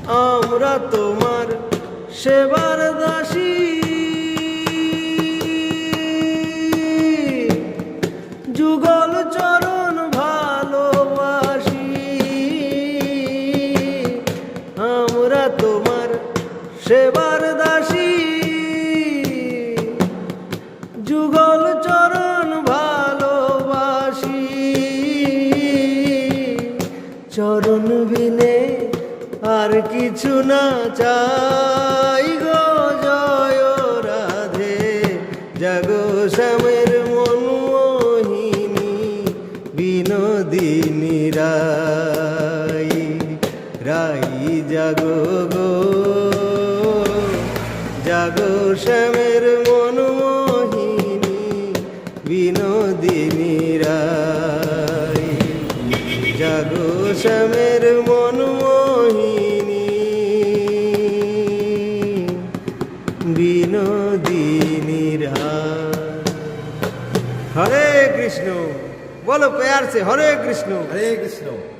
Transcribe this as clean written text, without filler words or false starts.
আমরা তোমার সেবার দাসী, যুগল চরণ ভালোবাসি। আমরা তোমার সেবার দাসী, যুগল চরণ ভালোবাসি। চরণ বিনে আর কিছু না চাই গো জয় রাধে। জাগো শ্যামের মনমোহিনী বিনোদিনী রাই, রাই জাগো গো, জাগো শ্যামের মনমোহিনী বিনোদিনী রাই, জাগো শ্যামের মনমোহিনী বিনোদিনী রাই। হরে কৃষ্ণ, বলো প্যার সে হরে কৃষ্ণ। हरे कृष्ण।